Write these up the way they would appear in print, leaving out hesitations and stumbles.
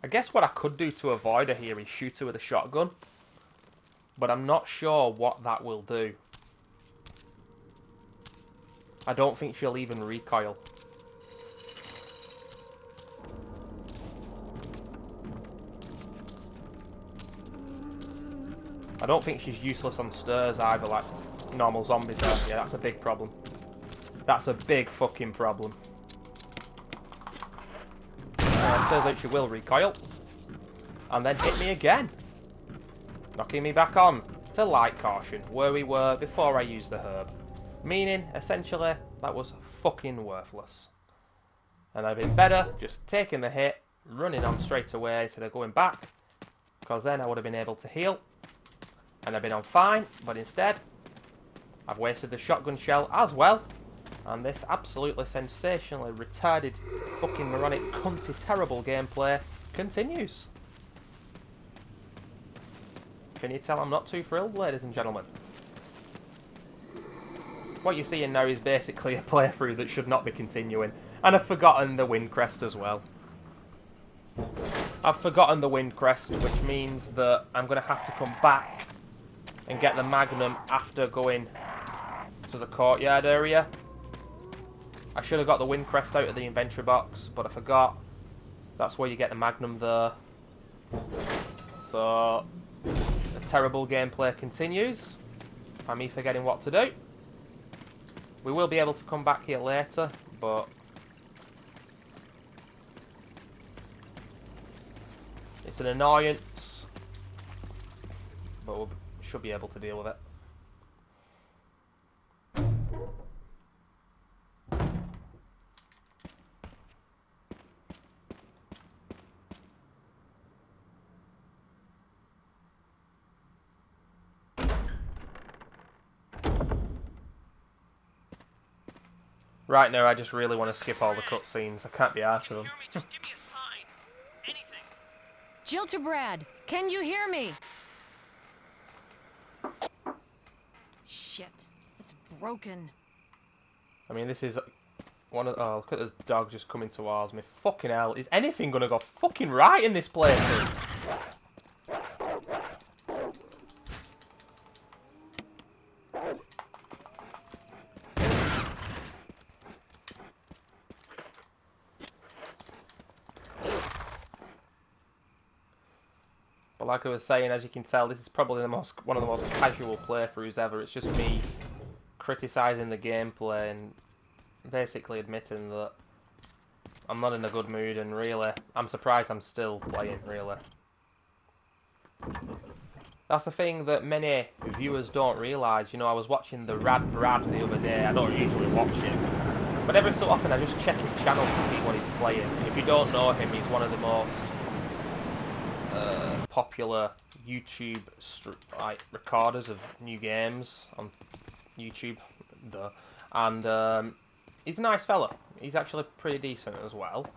I guess what I could do to avoid her here is shoot her with a shotgun. But I'm not sure what that will do. I don't think she'll even recoil. I don't think she's useless on stairs either, like normal zombies are. Yeah, that's a big problem. That's a big fucking problem. Turns out she will recoil. And then hit me again. Knocking me back on to light caution, where we were before I used the herb. Meaning, essentially, that was fucking worthless. And I'd been better just taking the hit, running on straight away instead of going back. Because then I would have been able to heal. And I've been on fine, but instead, I've wasted the shotgun shell as well. And this absolutely sensationally retarded, fucking moronic, cunty, terrible gameplay continues. Can you tell I'm not too thrilled, ladies and gentlemen? What you're seeing now is basically a playthrough that should not be continuing. And I've forgotten the wind crest as well. I've forgotten the wind crest, which means that I'm going to have to come back and get the magnum after going to the courtyard area. I should have got the wind crest out of the inventory box, but I forgot. That's where you get the magnum there. So, the terrible gameplay continues. By me forgetting what to do. We will be able to come back here later, but it's an annoyance. But we should be able to deal with it. Right now, I just really want to skip all the cutscenes. I can't be arsed with them. Just give me a sign. Anything. Gilterbrad, can you hear me? Shit, it's broken. I mean, this is one of... Oh, look at the dog just coming towards me. Fucking hell. Is anything going to go fucking right in this place? But like I was saying, as you can tell, this is probably one of the most casual playthroughs ever. It's just me criticising the gameplay and basically admitting that I'm not in a good mood, and really, I'm surprised I'm still playing, really. That's the thing that many viewers don't realise. You know, I was watching the Rad Brad the other day. I don't usually watch him, but every so often I just check his channel to see what he's playing. And if you don't know him, he's one of the most popular YouTube recorders of new games on YouTube. And he's a nice fella. He's actually pretty decent as well.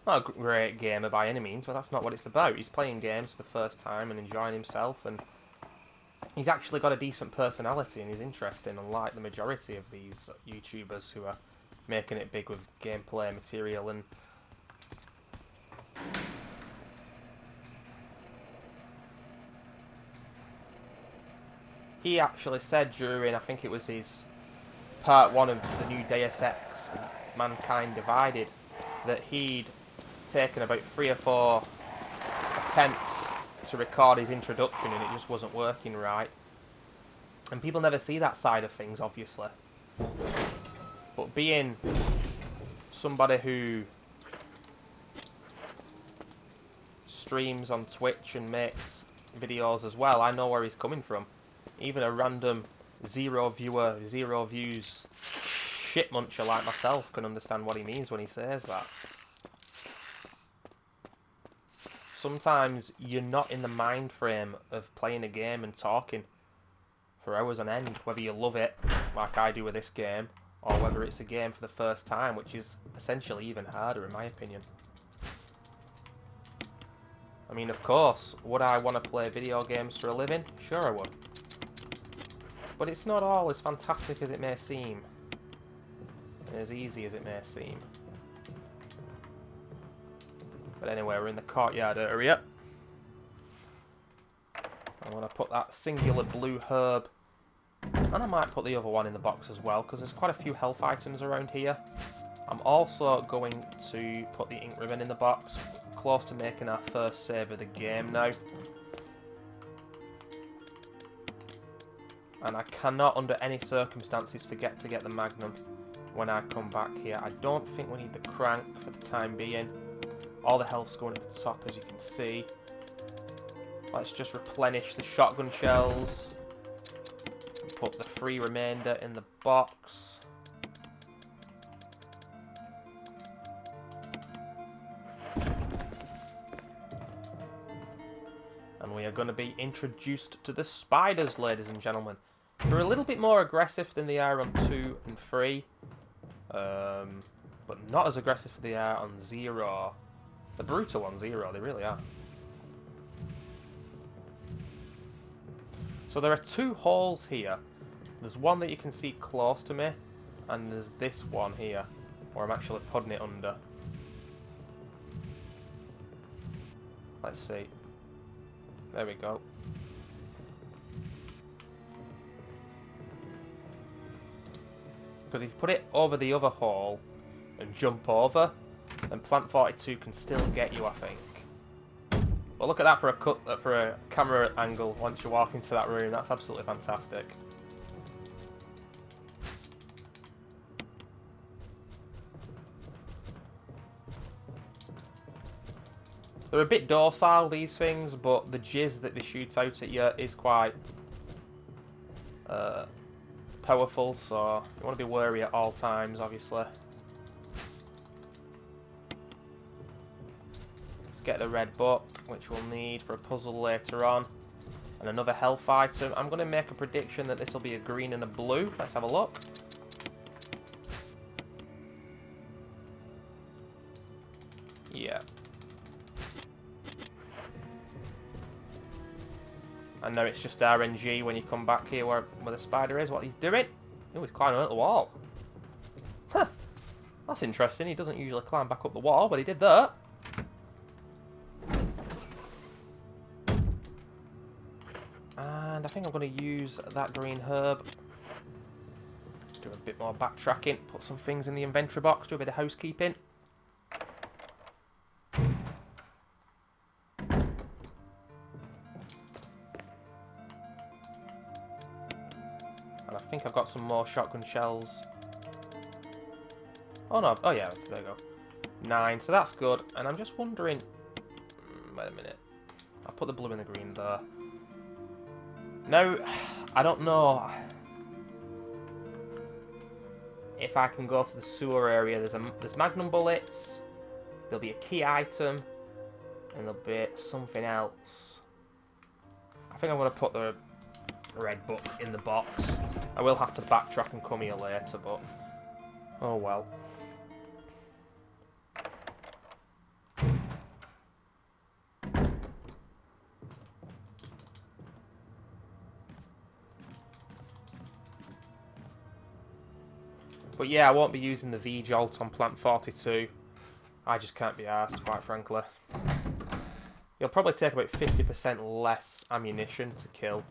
Not a great gamer by any means, but that's not what it's about. He's playing games for the first time and enjoying himself, and he's actually got a decent personality and he's interesting, unlike the majority of these YouTubers who are making it big with gameplay material. And he actually said during, I think it was his part 1 of the new Deus Ex Mankind Divided, that he'd taken about 3 or 4 attempts to record his introduction and it just wasn't working right. And people never see that side of things, obviously. But being somebody who streams on Twitch and makes videos as well, I know where he's coming from. Even a random 0 viewer, 0 views shit muncher like myself can understand what he means when he says that. Sometimes you're not in the mind frame of playing a game and talking for hours on end, whether you love it, like I do with this game, or whether it's a game for the first time, which is essentially even harder in my opinion. I mean, of course, would I want to play video games for a living? Sure I would. But it's not all as fantastic as it may seem, and as easy as it may seem. But anyway, we're in the courtyard area. I want to put that singular blue herb, and I might put the other one in the box as well, because there's quite a few health items around here. I'm also going to put the ink ribbon in the box, close to making our first save of the game now. And I cannot, under any circumstances, forget to get the magnum when I come back here. I don't think we need the crank for the time being. All the health's going at the top, as you can see. Let's just replenish the shotgun shells. Put the free remainder in the box. And we are going to be introduced to the spiders, ladies and gentlemen. They're a little bit more aggressive than they are on 2 and 3. But not as aggressive as they are on 0. The brutal on 0, they really are. So there are 2 holes here. There's one that you can see close to me, and there's this one here, where I'm actually putting it under. Let's see. There we go. Because if you put it over the other hole and jump over, then Plant 42 can still get you, I think. But look at that for a camera angle once you walk into that room. That's absolutely fantastic. They're a bit docile, these things, but the jizz that they shoot out at you is quite powerful, so you want to be wary at all times, obviously. Let's get the red book, which we'll need for a puzzle later on, and another health item. I'm going to make a prediction that this will be a green and a blue. Let's have a look. Yeah. And now it's just RNG when you come back here where the spider is, what he's doing. Oh, he's climbing up the wall. Huh. That's interesting. He doesn't usually climb back up the wall, but he did that. And I think I'm going to use that green herb. Do a bit more backtracking. Put some things in the inventory box. Do a bit of housekeeping. And I think I've got some more shotgun shells. Oh no, oh yeah, there we go. 9, so that's good. And I'm just wondering... wait a minute. I'll put the blue and the green there. Now, I don't know if I can go to the sewer area. There's magnum bullets, there'll be a key item, and there'll be something else. I think I'm going to put the red book in the box. I will have to backtrack and come here later, but oh well. But yeah, I won't be using the V-Jolt on Plant 42. I just can't be arsed, quite frankly. You'll probably take about 50% less ammunition to kill.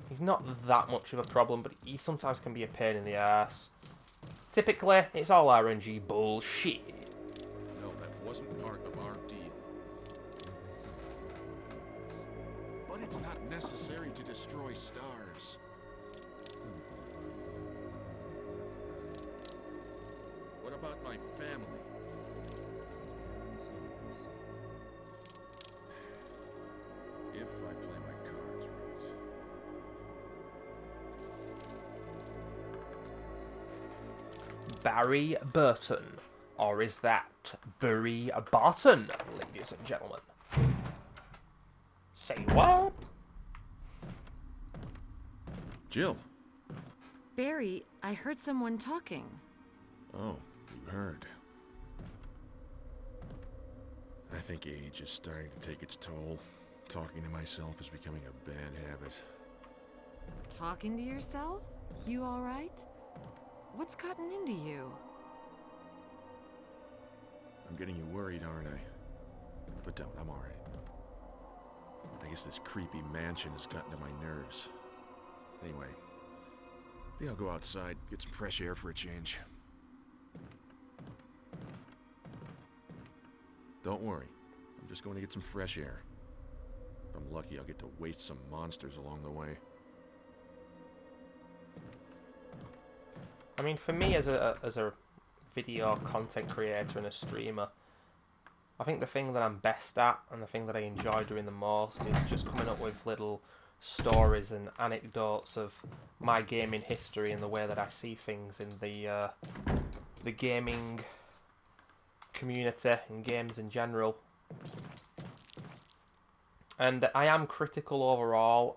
He's not that much of a problem, but he sometimes can be a pain in the arse. Typically, it's all RNG bullshit. No, that wasn't part of our deal. But it's not necessary to destroy stars. What about my family? If I play my cards right. Barry Burton. Or is that Barry Barton, ladies and gentlemen? Say what? Jill. Barry, I heard someone talking. Oh, you heard. I think age is starting to take its toll. Talking to myself is becoming a bad habit. Talking to yourself? You all right? What's gotten into you? I'm I'm getting you worried, aren't I? But don't, I'm alright. I guess this creepy mansion has gotten to my nerves. Anyway, I think I'll go outside, get some fresh air for a change. Don't worry, I'm just going to get some fresh air. If I'm lucky, I'll get to waste some monsters along the way. I mean, for me as a video content creator and a streamer, I think the thing that I'm best at and the thing that I enjoy doing the most is just coming up with little stories and anecdotes of my gaming history and the way that I see things in the gaming community and games in general. And I am critical overall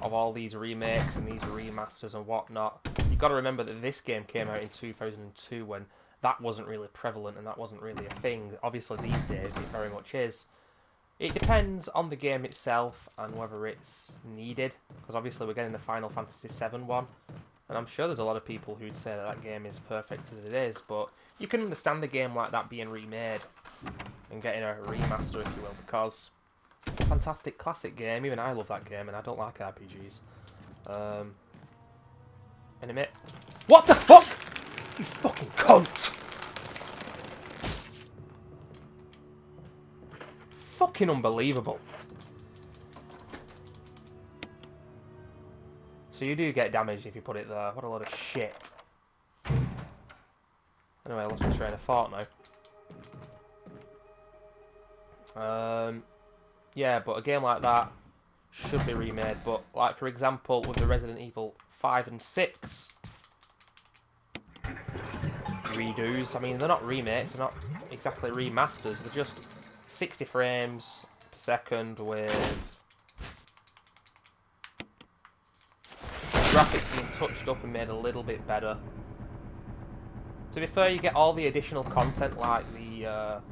of all these remakes and these remasters and whatnot. You've got to remember that this game came out in 2002 when that wasn't really prevalent and that wasn't really a thing. Obviously these days it very much is. It depends on the game itself and whether it's needed, because obviously we're getting the Final Fantasy VII one, and I'm sure there's a lot of people who'd say that that game is perfect as it is, but you can understand a game like that being remade and getting a remaster, if you will, because it's a fantastic classic game. Even I love that game, and I don't like RPGs. In a minute. What the fuck? You fucking cunt! Fucking unbelievable. So you do get damaged if you put it there. What a load of shit. Anyway, I lost my train of thought now. Yeah, but a game like that should be remade. But, like, for example, with the Resident Evil 5 and 6 redos, I mean, they're not remakes, they're not exactly remasters, they're just 60 frames per second with graphics being touched up and made a little bit better. To be fair, you get all the additional content like the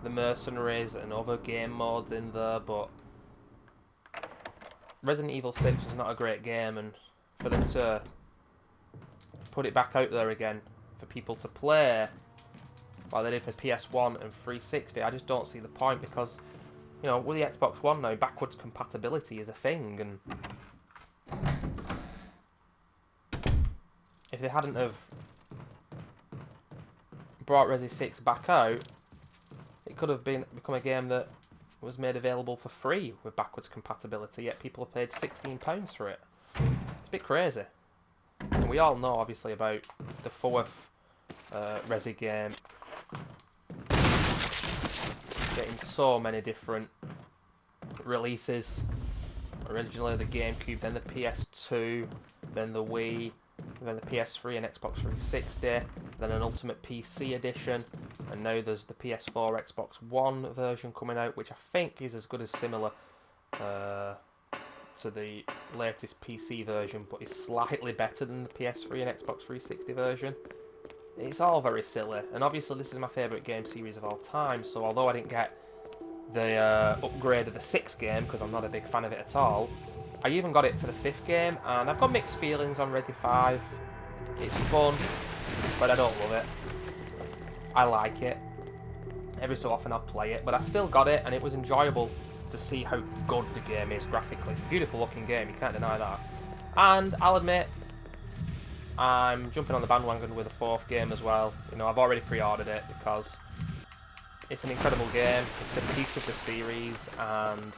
mercenaries and other game modes in there, but Resident Evil 6 was not a great game, and for them to put it back out there again for people to play like they did for PS1 and 360, I just don't see the point, because, you know, with the Xbox One now, backwards compatibility is a thing, and if they hadn't have brought Resi 6 back out, it could have become a game that was made available for free with backwards compatibility, yet people have paid £16 for it. It's a bit crazy. And we all know, obviously, about the fourth Resi game getting so many different releases. Originally the GameCube, then the PS2, then the Wii, then the PS3 and Xbox 360, then an Ultimate PC edition, and now there's the PS4 Xbox One version coming out, which I think is as good as similar to the latest PC version, but is slightly better than the PS3 and Xbox 360 version. It's all very silly, and obviously this is my favourite game series of all time, so although I didn't get the upgrade of the 6th game, because I'm not a big fan of it at all, I even got it for the 5th game, and I've got mixed feelings on Resi 5. It's fun, but I don't love it. I like it. Every so often I'll play it, but I still got it, and it was enjoyable to see how good the game is graphically. It's a beautiful looking game, you can't deny that. And I'll admit, I'm jumping on the bandwagon with the 4th game as well. You know, I've already pre-ordered it because it's an incredible game. It's the peak of the series, and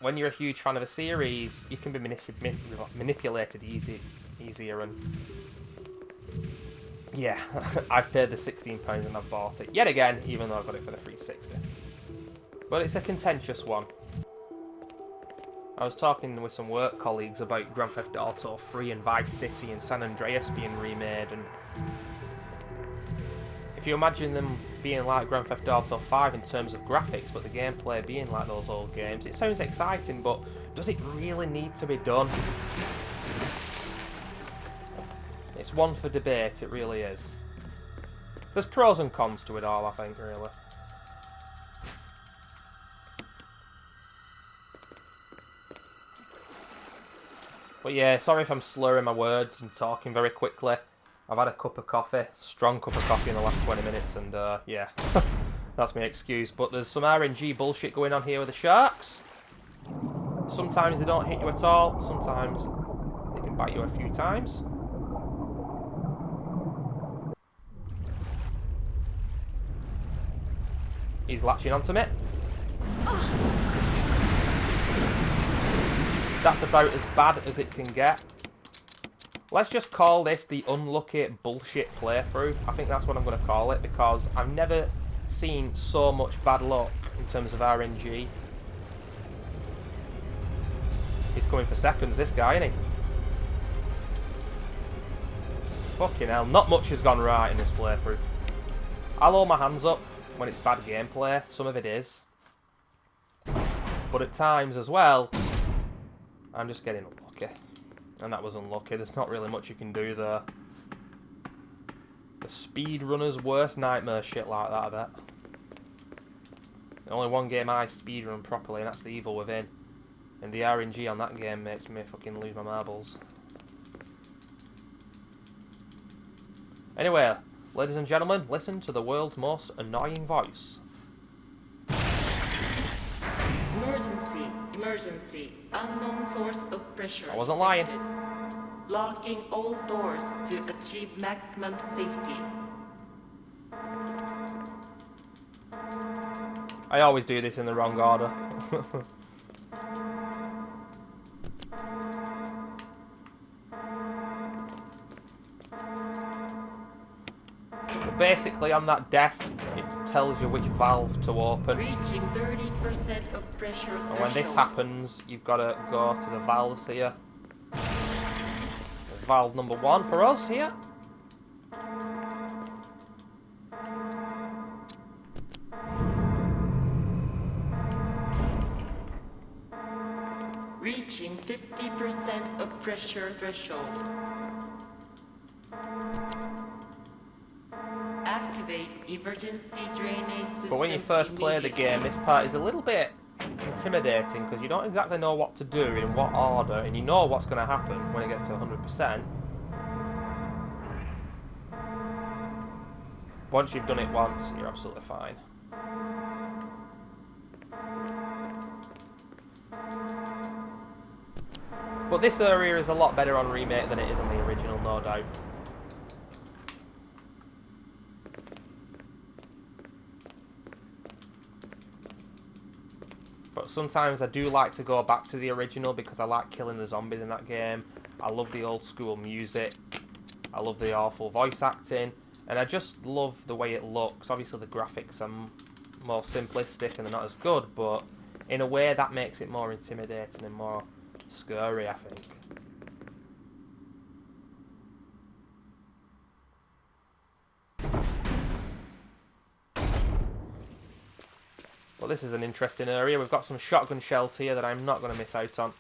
when you're a huge fan of a series, you can be manipulated easier, and yeah, I've paid the £16 and I've bought it yet again, even though I got it for the 360. But it's a contentious one. I was talking with some work colleagues about Grand Theft Auto 3 and Vice City and San Andreas being remade, and if you imagine them being like Grand Theft Auto 5 in terms of graphics, but the gameplay being like those old games, it sounds exciting, but does it really need to be done? It's one for debate, it really is. There's pros and cons to it all, I think, really. But yeah, sorry if I'm slurring my words and talking very quickly. I've had a cup of coffee, strong cup of coffee in the last 20 minutes, and yeah, that's my excuse. But there's some RNG bullshit going on here with the sharks. Sometimes they don't hit you at all, sometimes they can bite you a few times. He's latching onto me. That's about as bad as it can get. Let's just call this the unlucky bullshit playthrough. I think that's what I'm going to call it, because I've never seen so much bad luck in terms of RNG. He's coming for seconds, this guy, isn't he? Fucking hell, not much has gone right in this playthrough. I'll hold my hands up when it's bad gameplay. Some of it is. But at times as well, I'm just getting unlucky. And that was unlucky. There's not really much you can do there. The speedrunner's worst nightmare, shit like that, I bet. Only one game I speedrun properly, and that's The Evil Within. And the RNG on that game makes me fucking lose my marbles. Anyway, ladies and gentlemen, listen to the world's most annoying voice. Emergency, emergency. Unknown source of pressure. I wasn't lying. detected. Locking all doors to achieve maximum safety. I always do this in the wrong order. But basically on that desk it tells you which valve to open. Reaching 30% of pressure And when this happens, you've got to go to the valves here. Valve number 1 for us here. Reaching 50% of pressure threshold. Activate emergency drainage system. But when you first play the game, this part is a little bit intimidating because you don't exactly know what to do in what order, and you know what's going to happen when it gets to 100%. Once you've done it once, you're absolutely fine. But this area is a lot better on Remake than it is on the original, no doubt. But sometimes I do like to go back to the original because I like killing the zombies in that game. I love the old school music. I love the awful voice acting. And I just love the way it looks. Obviously the graphics are more simplistic and they're not as good, but in a way that makes it more intimidating and more scary, I think. Well, this is an interesting area. We've got some shotgun shells here that I'm not going to miss out on.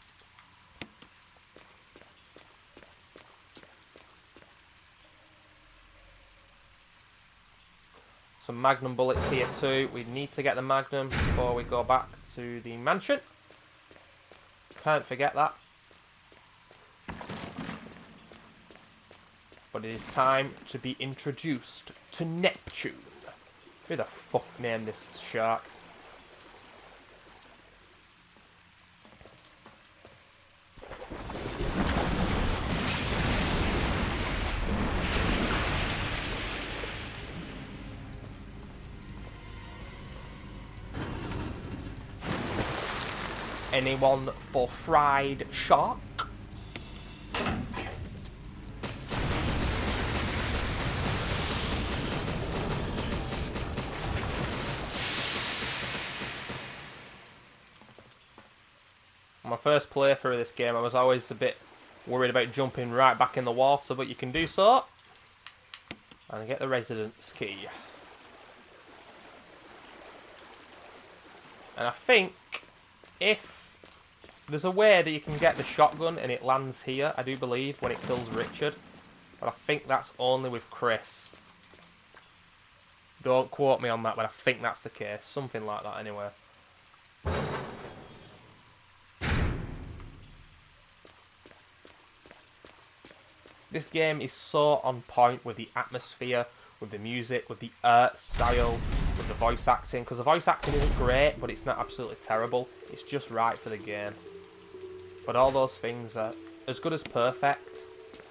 Some magnum bullets here too. We need to get the magnum before we go back to the mansion. Can't forget that. But it is time to be introduced to Neptune. Who the fuck named this shark? Anyone for fried shark? On my first playthrough of this game, I was always a bit worried about jumping right back in the water, but you can do so. And get the residence key. And I think if there's a way that you can get the shotgun and it lands here, I do believe, when it kills Richard. But I think that's only with Chris. Don't quote me on that, but I think that's the case. Something like that, anyway. This game is so on point with the atmosphere, with the music, with the art style, with the voice acting. Because the voice acting isn't great, but it's not absolutely terrible. It's just right for the game. But all those things are as good as perfect.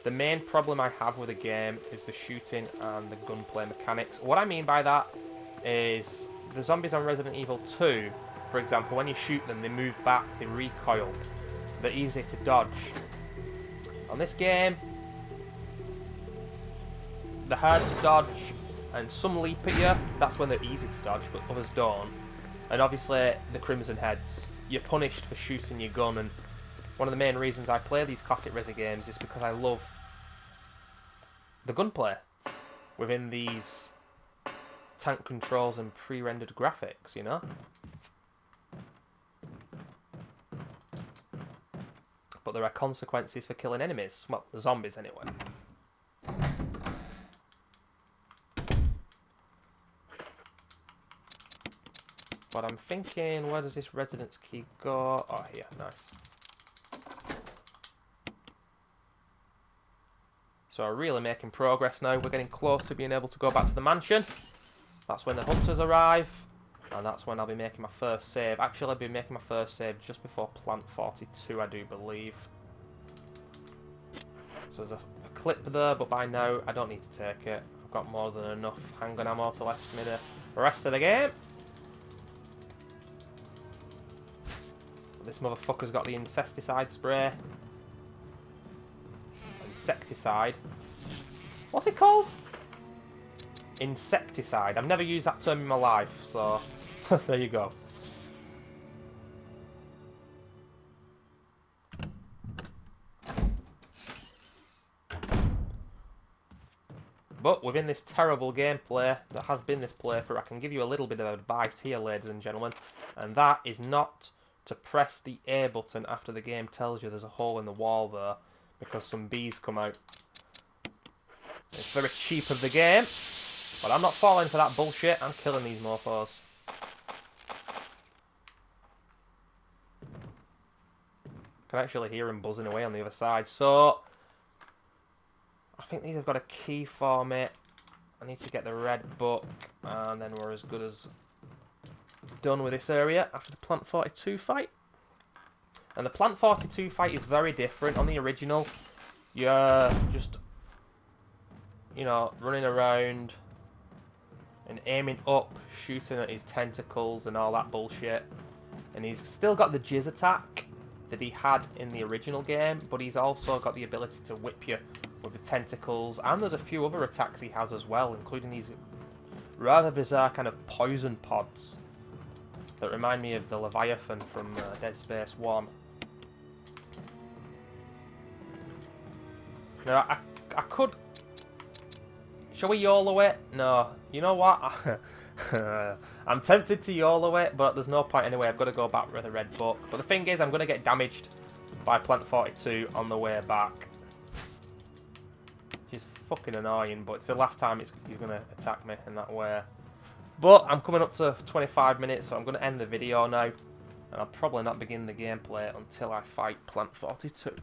The main problem I have with the game is the shooting and the gunplay mechanics. What I mean by that is the zombies on Resident Evil 2, for example, when you shoot them, they move back, they recoil. They're easy to dodge. On this game, they're hard to dodge, and some leap at you. That's when they're easy to dodge, but others don't. And obviously, the Crimson Heads, you're punished for shooting your gun, and one of the main reasons I play these classic Resi games is because I love the gunplay within these tank controls and pre-rendered graphics, you know? But there are consequences for killing enemies. Well, the zombies anyway. But I'm thinking, where does this residence key go? Oh, here, nice. So we're really making progress now. We're getting close to being able to go back to the mansion. That's when the hunters arrive. And that's when I'll be making my first save. Actually, I'll be making my first save just before Plant 42, I do believe. So there's a clip there, but by now I don't need to take it. I've got more than enough handgun ammo to last me the rest of the game. This motherfucker's got the insecticide spray. Insecticide. What's it called? Insecticide. I've never used that term in my life, so there you go. But within this terrible gameplay that has been this playthrough, I can give you a little bit of advice here, ladies and gentlemen, and that is not to press the A button after the game tells you there's a hole in the wall there, because some bees come out. It's very cheap of the game, but I'm not falling for that bullshit. I'm killing these mofos. I can actually hear him buzzing away on the other side. So I think these have got a key for me. I need to get the red book, and then we're as good as done with this area after the Plant 42 fight. And the Plant 42 fight is very different. On the original, you're just, you know, running around and aiming up, shooting at his tentacles and all that bullshit. And he's still got the jizz attack that he had in the original game, but he's also got the ability to whip you with the tentacles. And there's a few other attacks he has as well, including these rather bizarre kind of poison pods that remind me of the Leviathan from Dead Space 1. Now, I could... Shall we YOLO it? No. You know what? I'm tempted to YOLO it, but there's no point anyway. I've got to go back with a red book. But the thing is, I'm going to get damaged by Plant 42 on the way back. Which is fucking annoying, but it's the last time he's going to attack me in that way. But I'm coming up to 25 minutes, so I'm going to end the video now. And I'll probably not begin the gameplay until I fight Plant 42.